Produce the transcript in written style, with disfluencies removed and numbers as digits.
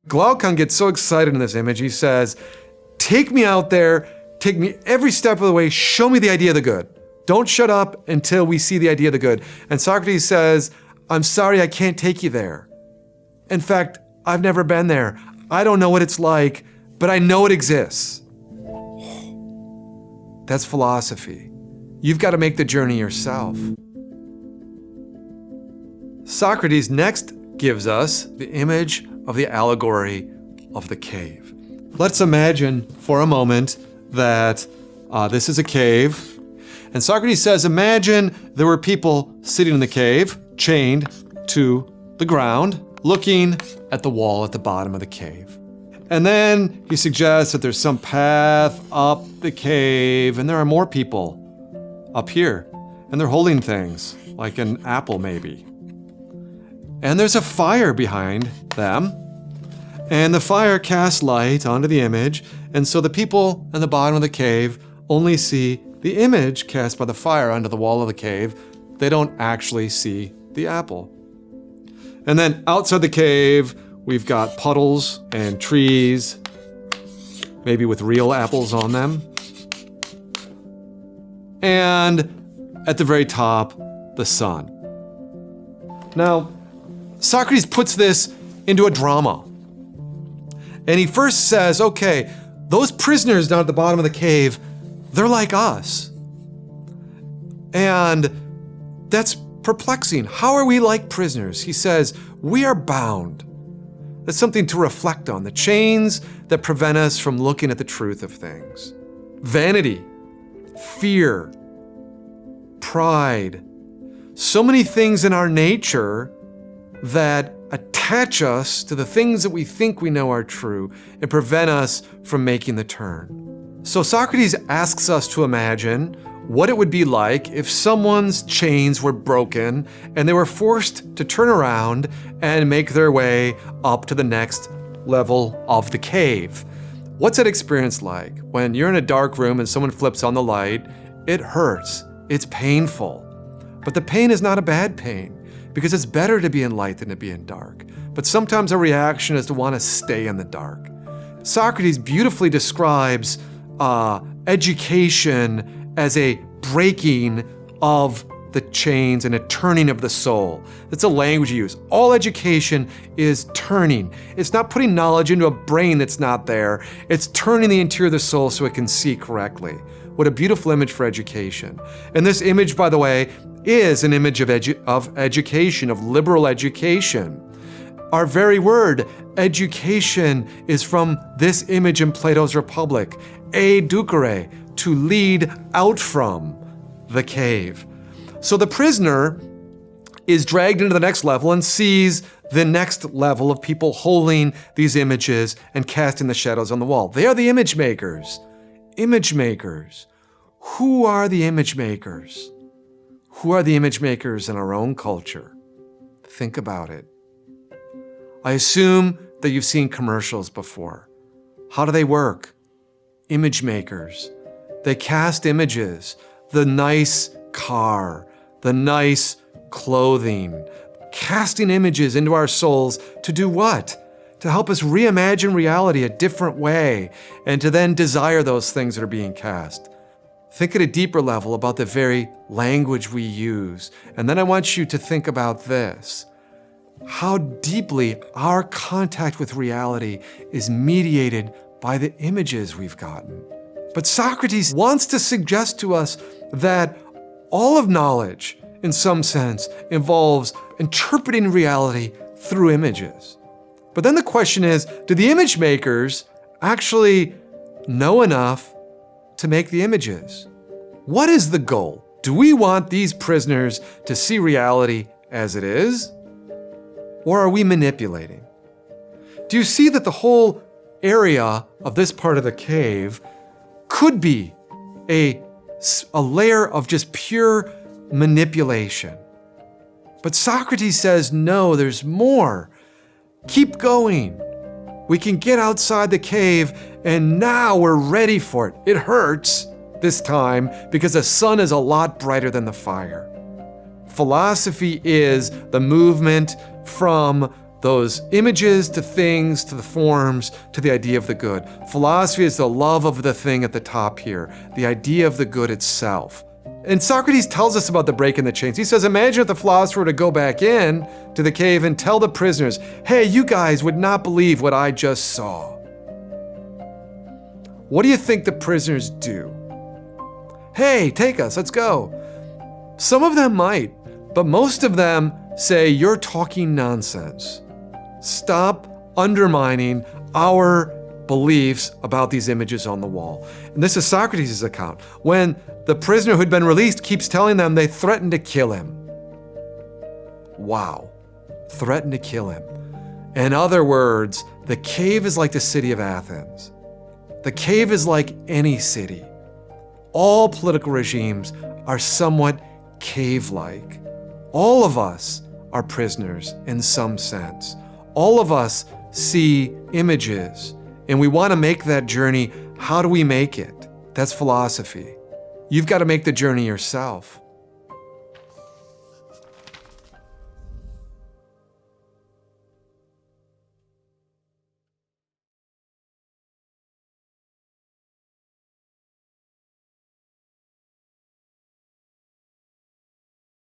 Glaucon gets so excited in this image, he says, take me out there, take me every step of the way, show me the idea of the good. Don't shut up until we see the idea of the good. And Socrates says, I'm sorry, I can't take you there. In fact, I've never been there. I don't know what it's like, but I know it exists. That's philosophy. You've got to make the journey yourself. Socrates next gives us the image of the allegory of the cave. Let's imagine for a moment that this is a cave. And Socrates says, imagine there were people sitting in the cave, chained to the ground, looking at the wall at the bottom of the cave. And then he suggests that there's some path up the cave, and there are more people up here, and they're holding things, like an apple maybe. And there's a fire behind them, and the fire casts light onto the image, and so the people in the bottom of the cave only see the image cast by the fire onto the wall of the cave. They don't actually see the apple. And then outside the cave, we've got puddles and trees, maybe with real apples on them. And at the very top, the sun. Now, Socrates puts this into a drama. And he first says, okay, those prisoners down at the bottom of the cave, they're like us. And that's perplexing. How are we like prisoners? He says, we are bound. That's something to reflect on. The chains that prevent us from looking at the truth of things. Vanity, fear, pride. So many things in our nature that attach us to the things that we think we know are true and prevent us from making the turn. So Socrates asks us to imagine what it would be like if someone's chains were broken and they were forced to turn around and make their way up to the next level of the cave. What's that experience like? When you're in a dark room and someone flips on the light, it hurts, it's painful. But the pain is not a bad pain, because it's better to be in light than to be in dark. But sometimes our reaction is to want to stay in the dark. Socrates beautifully describes education as a breaking of the chains and a turning of the soul. That's a language you use. All education is turning. It's not putting knowledge into a brain that's not there. It's turning the interior of the soul so it can see correctly. What a beautiful image for education. And this image, by the way, is an image of education, of liberal education. Our very word, education, is from this image in Plato's Republic, educere, to lead out from the cave. So the prisoner is dragged into the next level and sees the next level of people holding these images and casting the shadows on the wall. They are the image makers. Image makers. Who are the image makers? Who are the image makers in our own culture? Think about it. I assume that you've seen commercials before. How do they work? Image makers. They cast images, the nice car, the nice clothing, casting images into our souls to do what? To help us reimagine reality a different way and to then desire those things that are being cast. Think at a deeper level about the very language we use. And then I want you to think about this. How deeply our contact with reality is mediated by the images we've gotten. But Socrates wants to suggest to us that all of knowledge, in some sense, involves interpreting reality through images. But then the question is, do the image makers actually know enough to make the images? What is the goal? Do we want these prisoners to see reality as it is? Or are we manipulating? Do you see that the whole area of this part of the cave could be a layer of just pure manipulation? But Socrates says, no, there's more. Keep going. We can get outside the cave, and now we're ready for it. It hurts this time because the sun is a lot brighter than the fire. Philosophy is the movement from those images to things, to the forms, to the idea of the good. Philosophy is the love of the thing at the top here, the idea of the good itself. And Socrates tells us about the break in the chains. He says, imagine if the philosopher were to go back in to the cave and tell the prisoners, hey, you guys would not believe what I just saw. What do you think the prisoners do? Hey, take us, let's go. Some of them might, but most of them say, you're talking nonsense. Stop undermining our beliefs about these images on the wall. And this is Socrates' account. When the prisoner who'd been released keeps telling them they threaten to kill him. Wow. Threaten to kill him. In other words, the cave is like the city of Athens. The cave is like any city. All political regimes are somewhat cave-like. All of us are prisoners in some sense. All of us see images, and we want to make that journey. How do we make it? That's philosophy. You've got to make the journey yourself.